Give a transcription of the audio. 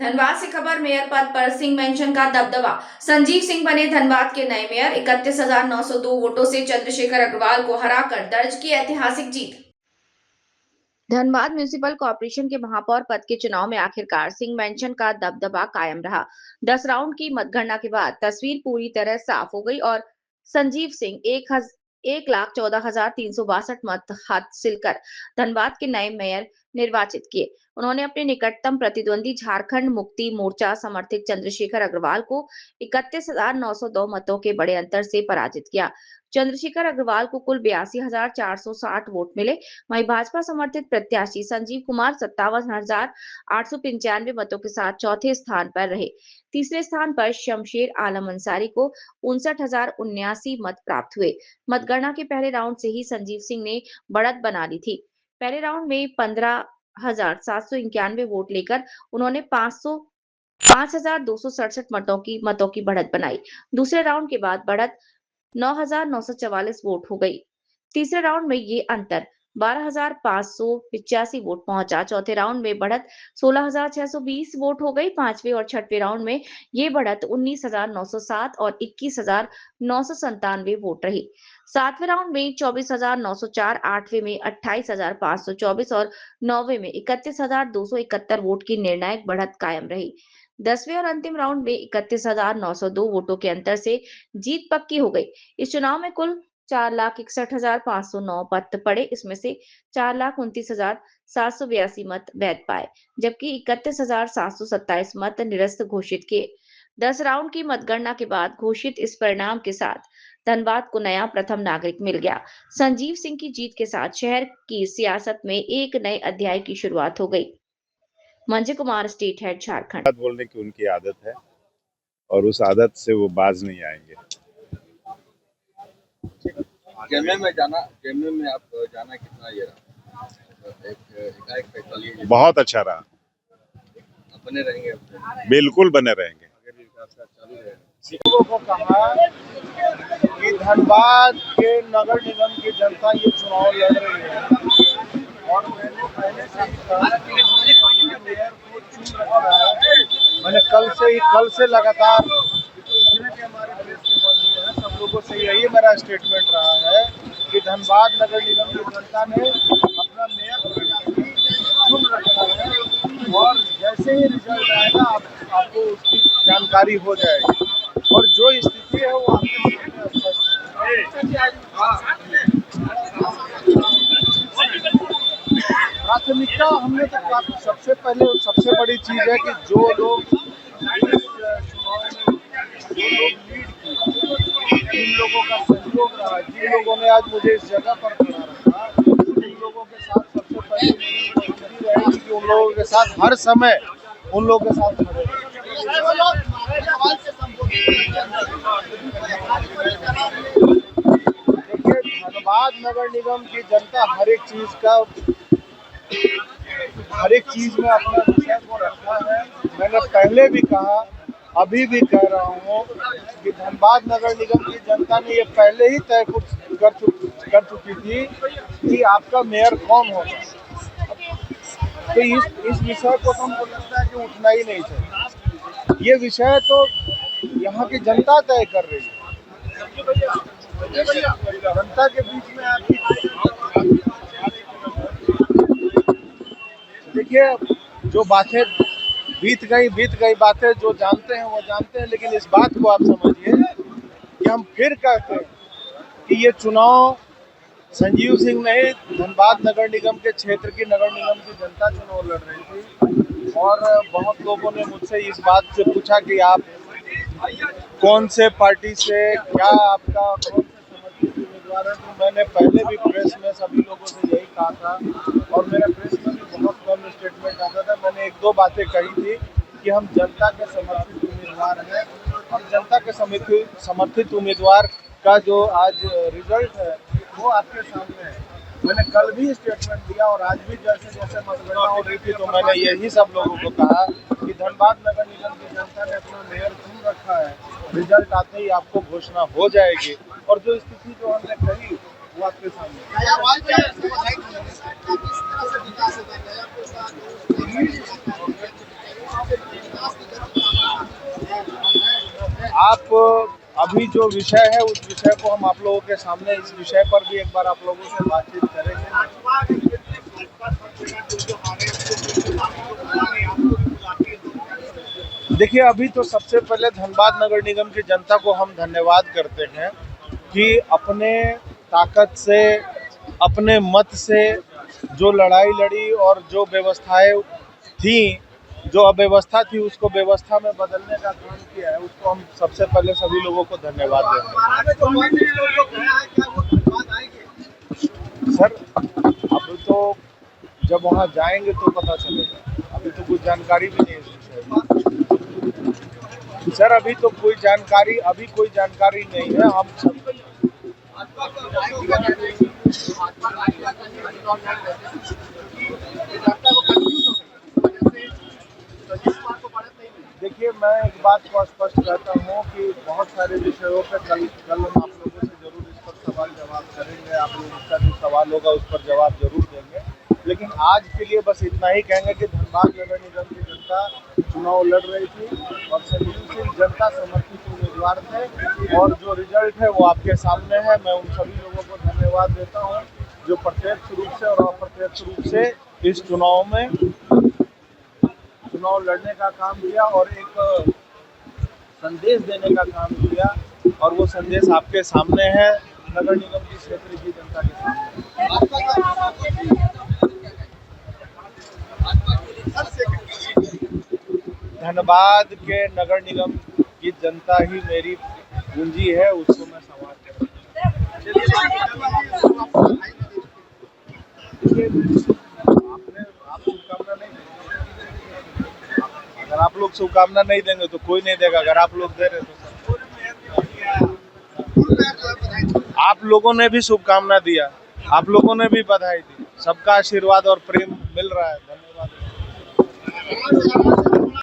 धनबाद से खबर। मेयर पद पर सिंह मेंशन का दबदबा। संजीव सिंह बने धनबाद के नए मेयर। 31,902 वोटों से चंद्रशेखर अग्रवाल को हराकर दर्ज की ऐतिहासिक जीत। धनबाद म्यूनिसिपल कॉर्पोरेशन के महापौर पद के चुनाव में आखिरकार सिंह मेंशन का दबदबा कायम रहा। 10 राउंड की मतगणना के बाद तस्वीर पूरी तरह साफ हो गई और संजीव सिंह 1,14,362 मत हासिल कर धनबाद के नए मेयर निर्वाचित किए। उन्होंने अपने निकटतम प्रतिद्वंदी झारखंड मुक्ति मोर्चा समर्थित चंद्रशेखर अग्रवाल को 31,902 मतों के बड़े अंतर से पराजित किया। चंद्रशेखर अग्रवाल को कुल 82,460 वोट मिले। वहीं भाजपा समर्थित प्रत्याशी संजीव कुमार 57,895 मतों के साथ चौथे स्थान पर रहे। तीसरे स्थान पर शमशेर आलम अंसारी को 59,079 मत प्राप्त हुए। मतगणना के पहले राउंड से ही संजीव सिंह ने बढ़त बना ली थी। पहले राउंड में 15,791 वोट लेकर उन्होंने 5,267 मतों की बढ़त बनाई। दूसरे राउंड के बाद बढ़त 9,944 वोट हो गई। तीसरे राउंड में ये अंतर 12,585 वोट पहुंचा। चौथे राउंड में बढ़त 16,620 वोट हो गई। पांचवें और छठवें राउंड में ये बढ़त 19,907 और 21,997 वोट रही। सातवें राउंड में 24,904, आठवें में 28,524 और नौवें में 31,271 वोट की निर्णायक बढ़त कायम रही। 10वें और अंतिम राउंड में 31,902 वोटों के अंतर से जीत पक्की हो गई। इस चुनाव में कुल 4,61,509 मत पड़े। इसमें से 4,29,782 मत वैध पाए, जबकि 31,727 मत निरस्त घोषित किए। 10 राउंड की मतगणना के बाद घोषित इस परिणाम के साथ धनबाद को नया प्रथम नागरिक मिल गया। संजीव सिंह की जीत के साथ शहर की सियासत में एक नए अध्याय की शुरुआत हो गई। Manjay Kumar, state head, Jharkhand. बात बोलने की उनकी आदत है और उस आदत से वो बाज नहीं आएंगे। जेएमएम में आप जाना कितना ये रहा? एक फैसला लिए बहुत अच्छा रहा। बने रहेंगे, बिल्कुल बने रहेंगे। लोगों को कहा कि धनबाद के नगर निगम की जनता ये चुनाव लड़ रही है और मैंने पहले से ही कहा कि मेयर को चुन रखा है। मैंने कल से लगातार जितने भी हमारे प्रेस के बंधु हैं सब लोगों से यही मेरा स्टेटमेंट रहा है कि धनबाद नगर निगम की जनता ने अपना मेयर चुन रखा है और जैसे ही रिजल्ट आएगा आपको उसकी जानकारी हो जाएगी और जो स्थिति है वो आपके सामने स्पष्ट है। प्राथमिकता हमने तो सबसे बड़ी चीज है कि जो लोग इस चुनाव में लीड की, जिन लोगों का सहयोग रहा, जिन लोगों ने आज मुझे इस जगह पर खड़ा रखा, उन लोगों के साथ सबसे पहले मेरी रहेगी कि उन लोगों के साथ हर समय उन लोगों के साथ खड़े। देखिए, धनबाद नगर निगम की जनता हर एक चीज में अपना विषय को रखा है। मैंने पहले भी कहा, अभी भी कह रहा हूँ कि धनबाद नगर निगम की जनता ने ये पहले ही तय कर चुकी थी कि आपका मेयर कौन होगा। तो इस विषय को तो हमको लगता है कि उठना ही नहीं चाहिए। ये विषय तो यहाँ की जनता तय कर रही है। जनता के बीच में आपकी देखिए, जो बातें बीत गई बातें जो जानते हैं वो जानते हैं, लेकिन इस बात को आप समझिए कि हम फिर कहते हैं कि ये चुनाव संजीव सिंह नहीं, धनबाद नगर निगम के क्षेत्र की नगर निगम की जनता चुनाव लड़ रही थी। और बहुत लोगों ने मुझसे इस बात से पूछा कि आप कौन से पार्टी से, क्या आपका कौन से समर्थित उम्मीदवार है। तो मैंने पहले भी प्रेस में सभी लोगों से यही कहा था और मेरा प्रेस में भी बहुत कम स्टेटमेंट आता था। मैंने एक दो बातें कही थी कि हम जनता के समर्थित उम्मीदवार हैं और जनता के समर्थित उम्मीदवार का जो आज रिजल्ट है वो आपके सामने है। मैंने कल भी स्टेटमेंट दिया और आज भी जैसे जैसे मतगणना हो रही थी तो मैंने यही सब लोगों को कहा कि धनबाद नगर निगम की जनता ने अपना मेयर चुन रखा है। रिजल्ट आते ही आपको घोषणा हो जाएगी और जो स्थिति जो हमने कही वो आपके सामने। आप अभी जो विषय है उस विषय को हम आप लोगों के सामने, इस विषय पर भी एक बार आप लोगों से बातचीत करेंगे। देखिए, अभी तो सबसे पहले धनबाद नगर निगम की जनता को हम धन्यवाद करते हैं कि अपने ताकत से, अपने मत से जो लड़ाई लड़ी और जो व्यवस्थाएं थी, जो अव्यवस्था थी, उसको व्यवस्था में बदलने का काम किया है। उसको हम सबसे पहले सभी लोगों को धन्यवाद देते हैं। सर, अब तो जब वहाँ जाएंगे तो पता चलेगा, अभी तो कुछ जानकारी भी नहीं है इस विषय में। सर, अभी तो कोई जानकारी नहीं है। हम सब देखिए, मैं एक बात को स्पष्ट करता हूँ कि बहुत सारे विषयों पर कल हम आप लोगों से जरूर इस पर सवाल जवाब करेंगे। आप लोगों का जो सवाल होगा उस पर जवाब जरूर देंगे, लेकिन आज के लिए बस इतना ही कहेंगे कि धनबाद नगर निगम की जनता चुनाव लड़ रही थी और संवेदनशील जनता समर्थित उम्मीदवार थे, और जो रिजल्ट है वो आपके सामने है। मैं उन सभी लोगों को धन्यवाद देता हूँ जो प्रत्यक्ष रूप से और अप्रत्यक्ष रूप से इस चुनाव लड़ने का काम किया और एक संदेश देने का काम किया, और वो संदेश आपके सामने है, नगर निगम की क्षेत्र की जनता के सामने। धनबाद के नगर निगम की जनता ही मेरी पूंजी है, उसको मैं संवार कर अगर आप लोग शुभकामना नहीं देंगे तो कोई नहीं देगा। अगर आप लोग दे रहे तो आप लोगों ने भी शुभकामना दिया, आप लोगों ने भी बधाई दी, सबका आशीर्वाद और प्रेम मिल रहा है। धन्यवाद।